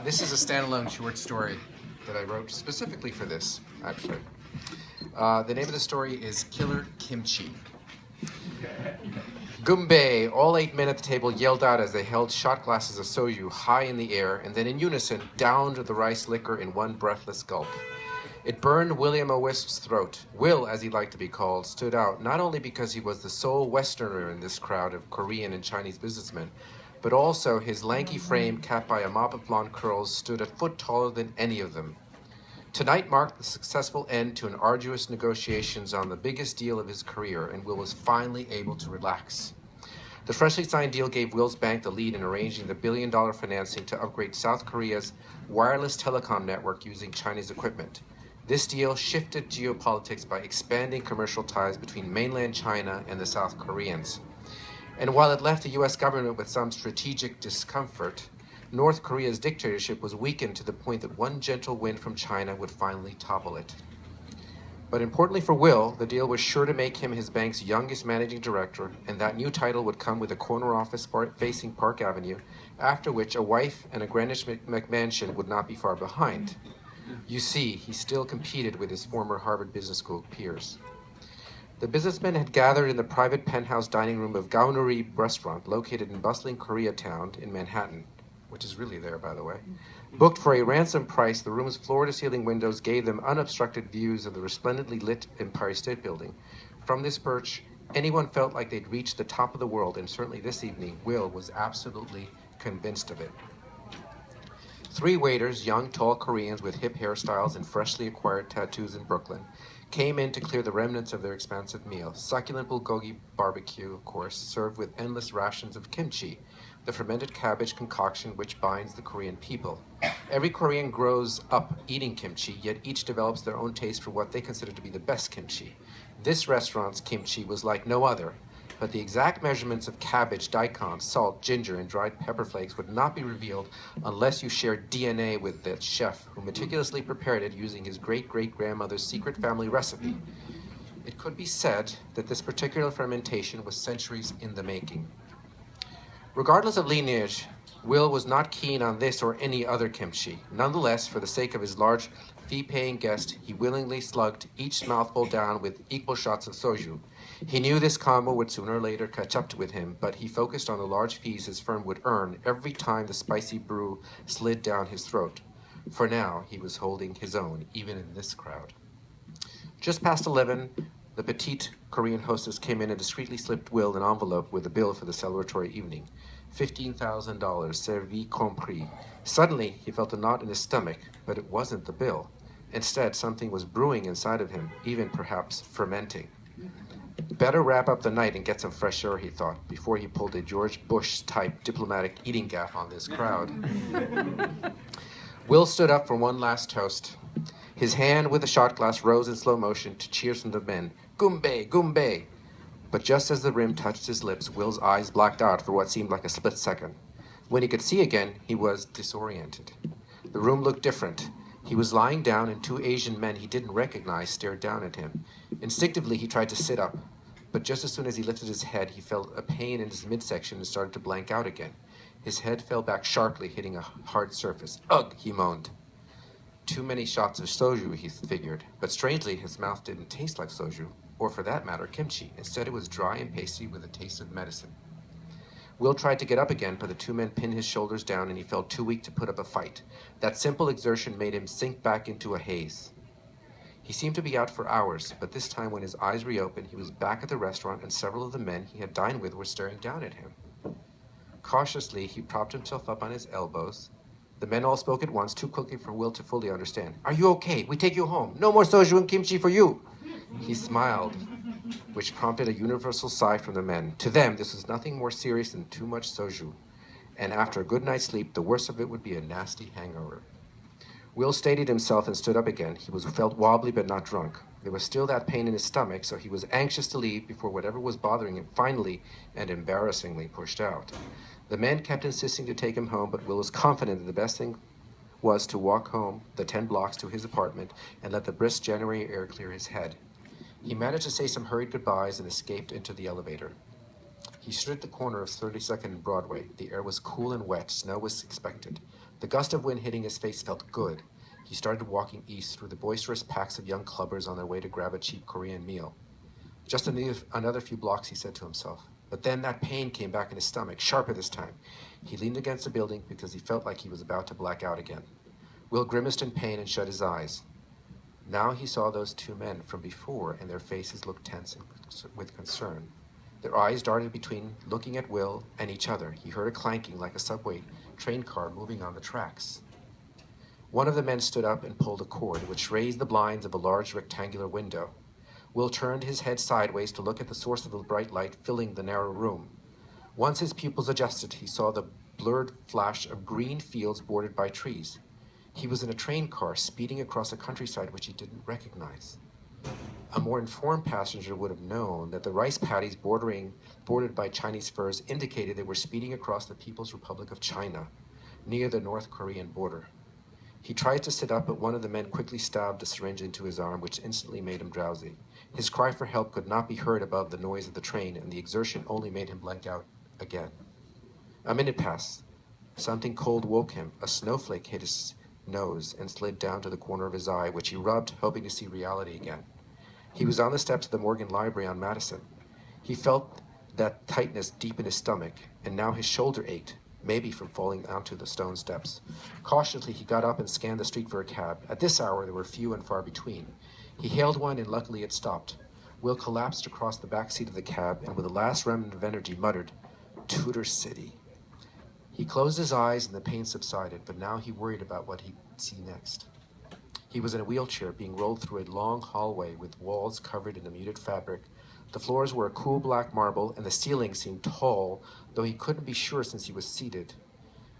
This is a standalone short story that I wrote specifically for this, actually. The name of the story is Killer Kimchi. Gumbay, all 8 men at the table yelled out as they held shot glasses of soju high in the air and then in unison downed the rice liquor in one breathless gulp. It burned William O'Wisp's throat. Will, as he liked to be called, stood out not only because he was the sole Westerner in this crowd of Korean and Chinese businessmen, but also his lanky frame, capped by a mop of blonde curls, stood a foot taller than any of them. Tonight marked the successful end to an arduous negotiations on the biggest deal of his career, and Will was finally able to relax. The freshly signed deal gave Will's bank the lead in arranging the billion-dollar financing to upgrade South Korea's wireless telecom network using Chinese equipment. This deal shifted geopolitics by expanding commercial ties between mainland China and the South Koreans. And while it left the U.S. government with some strategic discomfort, North Korea's dictatorship was weakened to the point that one gentle wind from China would finally topple it. But importantly for Will, the deal was sure to make him his bank's youngest managing director, and that new title would come with a corner office facing Park Avenue, after which a wife and a Greenwich McMansion would not be far behind. You see, he still competed with his former Harvard Business School peers. The businessmen had gathered in the private penthouse dining room of Gaonuri Restaurant, located in bustling Koreatown in Manhattan, which is really there, by the way. Booked for a ransom price, the room's floor-to-ceiling windows gave them unobstructed views of the resplendently lit Empire State Building. From this perch, anyone felt like they'd reached the top of the world, and certainly this evening, Will was absolutely convinced of it. 3 waiters, young, tall Koreans with hip hairstyles and freshly acquired tattoos in Brooklyn, came in to clear the remnants of their expansive meal. Succulent bulgogi barbecue, of course, served with endless rations of kimchi, the fermented cabbage concoction which binds the Korean people. Every Korean grows up eating kimchi, yet each develops their own taste for what they consider to be the best kimchi. This restaurant's kimchi was like no other, but the exact measurements of cabbage, daikon, salt, ginger, and dried pepper flakes would not be revealed unless you shared DNA with the chef who meticulously prepared it using his great-great-grandmother's secret family recipe. It could be said that this particular fermentation was centuries in the making. Regardless of lineage, Will was not keen on this or any other kimchi. Nonetheless, for the sake of his large fee-paying guest, he willingly slugged each mouthful down with equal shots of soju. He knew this combo would sooner or later catch up with him, but he focused on the large fees his firm would earn every time the spicy brew slid down his throat. For now, he was holding his own, even in this crowd. Just past 11, the petite Korean hostess came in and discreetly slipped Will an envelope with a bill for the celebratory evening. $15,000, servi compris. Suddenly, he felt a knot in his stomach, but it wasn't the bill. Instead, something was brewing inside of him, even perhaps fermenting. Better wrap up the night and get some fresh air, he thought, before he pulled a George Bush-type diplomatic eating gaffe on this crowd. Will stood up for one last toast. His hand with the shot glass rose in slow motion to cheers from the men. Gumbay, Gumbay! But just as the rim touched his lips, Will's eyes blacked out for what seemed like a split second. When he could see again, he was disoriented. The room looked different. He was lying down, and 2 Asian men he didn't recognize stared down at him. Instinctively, he tried to sit up, but just as soon as he lifted his head, he felt a pain in his midsection and started to blank out again. His head fell back sharply, hitting a hard surface. Ugh, he moaned. Too many shots of soju, he figured, but strangely, his mouth didn't taste like soju, or for that matter, kimchi. Instead, it was dry and pasty with a taste of medicine. Will tried to get up again, but the 2 men pinned his shoulders down and he felt too weak to put up a fight. That simple exertion made him sink back into a haze. He seemed to be out for hours, but this time when his eyes reopened, he was back at the restaurant and several of the men he had dined with were staring down at him. Cautiously, he propped himself up on his elbows. The men all spoke at once, too quickly for Will to fully understand. Are you okay? We take you home. No more soju and kimchi for you. He smiled, which prompted a universal sigh from the men. To them, this was nothing more serious than too much soju, and after a good night's sleep, the worst of it would be a nasty hangover. Will steadied himself and stood up again. He felt wobbly but not drunk. There was still that pain in his stomach, so he was anxious to leave before whatever was bothering him finally and embarrassingly pushed out. The men kept insisting to take him home, but Will was confident that the best thing was to walk home the 10 blocks to his apartment and let the brisk January air clear his head. He managed to say some hurried goodbyes and escaped into the elevator. He stood at the corner of 32nd and Broadway. The air was cool and wet. Snow was expected. The The gust of wind hitting his face felt good. He started walking east through the boisterous packs of young clubbers on their way to grab a cheap Korean meal. Just another few blocks, he said to himself. But then that pain came back in his stomach, sharper this time. He leaned against a building because he felt like he was about to black out again. Will grimaced in pain and shut his eyes. Now he saw those two men from before, and their faces looked tense and with concern. Their eyes darted between, looking at Will and each other. He heard a clanking like a subway train car moving on the tracks. One of the men stood up and pulled a cord, which raised the blinds of a large rectangular window. Will turned his head sideways to look at the source of the bright light filling the narrow room. Once his pupils adjusted, he saw the blurred flash of green fields bordered by trees. He was in a train car speeding across a countryside which he didn't recognize. A more informed passenger would have known that the rice paddies bordered by Chinese firs indicated they were speeding across the People's Republic of China, near the North Korean border. He tried to sit up, but one of the men quickly stabbed a syringe into his arm, which instantly made him drowsy. His cry for help could not be heard above the noise of the train, and the exertion only made him blank out again. A minute passed. Something cold woke him. A snowflake hit his nose and slid down to the corner of his eye, which he rubbed, hoping to see reality again. He was on the steps of the Morgan Library on Madison. He felt that tightness deep in his stomach, and now his shoulder ached, maybe from falling onto the stone steps. Cautiously, he got up and scanned the street for a cab. At this hour, there were few and far between. He hailed one, and luckily it stopped. Will collapsed across the back seat of the cab, and with a last remnant of energy muttered, "Tudor City." He closed his eyes, and the pain subsided, but now he worried about what he'd see next. He was in a wheelchair, being rolled through a long hallway with walls covered in a muted fabric. The floors were a cool black marble, and the ceiling seemed tall, though he couldn't be sure since he was seated.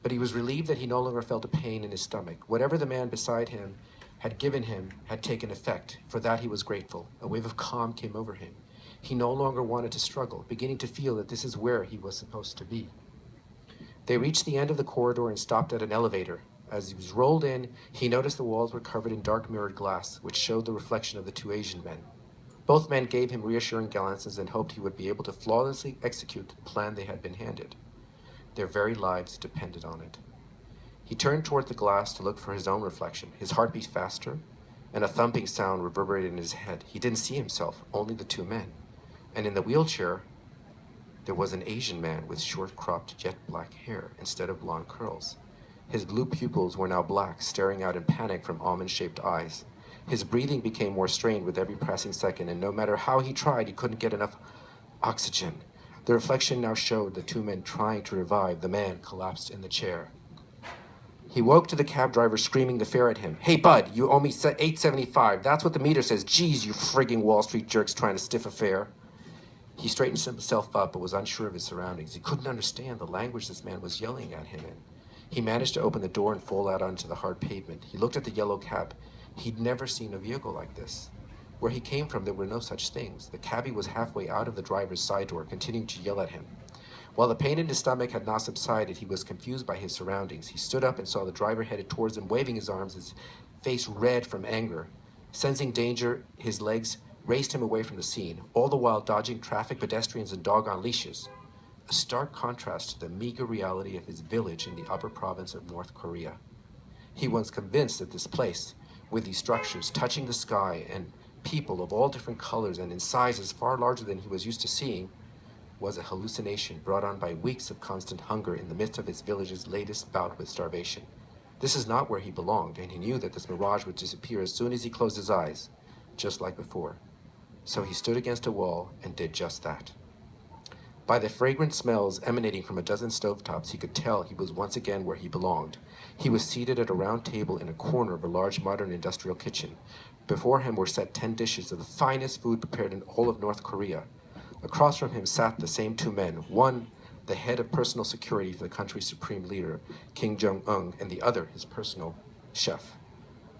But he was relieved that he no longer felt a pain in his stomach. Whatever the man beside him had given him had taken effect. For that he was grateful. A wave of calm came over him. He no longer wanted to struggle, beginning to feel that this is where he was supposed to be. They reached the end of the corridor and stopped at an elevator. As he was rolled in, he noticed the walls were covered in dark mirrored glass, which showed the reflection of the two Asian men. Both men gave him reassuring glances and hoped he would be able to flawlessly execute the plan they had been handed. Their very lives depended on it. He turned toward the glass to look for his own reflection. His heart beat faster, and a thumping sound reverberated in his head. He didn't see himself, only the two men. And in the wheelchair, there was an Asian man with short-cropped jet black hair instead of blonde curls. His blue pupils were now black, staring out in panic from almond-shaped eyes. His breathing became more strained with every passing second, and no matter how he tried, he couldn't get enough oxygen. The reflection now showed the two men trying to revive the man collapsed in the chair. He woke to the cab driver screaming the fare at him. "Hey, bud, you owe me $8.75. That's what the meter says. Geez, you frigging Wall Street jerks trying to stiff a fare." He straightened himself up, but was unsure of his surroundings. He couldn't understand the language this man was yelling at him in. He managed to open the door and fall out onto the hard pavement. He looked at the yellow cab. He'd never seen a vehicle like this. Where he came from, there were no such things. The cabbie was halfway out of the driver's side door, continuing to yell at him. While the pain in his stomach had not subsided, he was confused by his surroundings. He stood up and saw the driver headed towards him, waving his arms, his face red from anger. Sensing danger, his legs raced him away from the scene, all the while dodging traffic, pedestrians, and dog on leashes. A stark contrast to the meager reality of his village in the upper province of North Korea. He was convinced that this place, with these structures touching the sky and people of all different colors and in sizes far larger than he was used to seeing, was a hallucination brought on by weeks of constant hunger in the midst of his village's latest bout with starvation. This is not where he belonged, and he knew that this mirage would disappear as soon as he closed his eyes, just like before. So he stood against a wall and did just that. By the fragrant smells emanating from a dozen stovetops, he could tell he was once again where he belonged. He was seated at a round table in a corner of a large modern industrial kitchen. Before him were set 10 dishes of the finest food prepared in all of North Korea. Across from him sat the same two men, one the head of personal security for the country's supreme leader, King Jong-un, and the other his personal chef.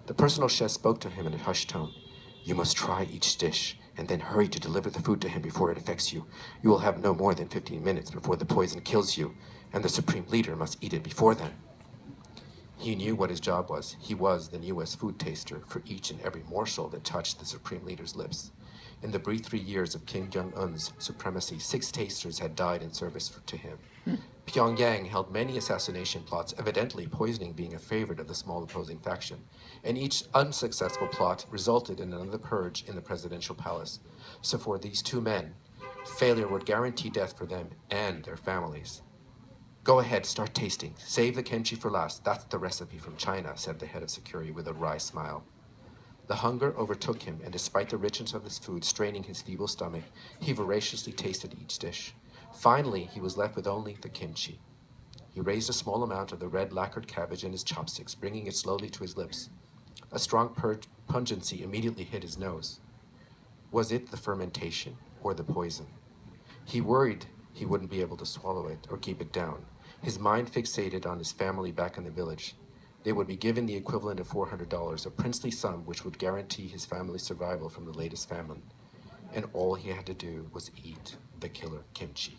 The personal chef spoke to him in a hushed tone. "You must try each dish, and then hurry to deliver the food to him before it affects you. You will have no more than 15 minutes before the poison kills you, and the supreme leader must eat it before then." He knew what his job was. He was the newest food taster for each and every morsel that touched the supreme leader's lips. In the brief 3 years of King Jong-un's supremacy, 6 tasters had died in service to him. Pyongyang held many assassination plots, evidently poisoning being a favorite of the small opposing faction, and each unsuccessful plot resulted in another purge in the presidential palace. So for these 2 men, failure would guarantee death for them and their families. "Go ahead, start tasting. Save the kimchi for last. That's the recipe from China," said the head of security with a wry smile. The hunger overtook him, and despite the richness of his food straining his feeble stomach, he voraciously tasted each dish. Finally, he was left with only the kimchi. He raised a small amount of the red lacquered cabbage in his chopsticks, bringing it slowly to his lips. A strong pungency immediately hit his nose. Was it the fermentation or the poison? He worried he wouldn't be able to swallow it or keep it down. His mind fixated on his family back in the village. They would be given the equivalent of $400, a princely sum which would guarantee his family's survival from the latest famine. And all he had to do was eat the killer kimchi.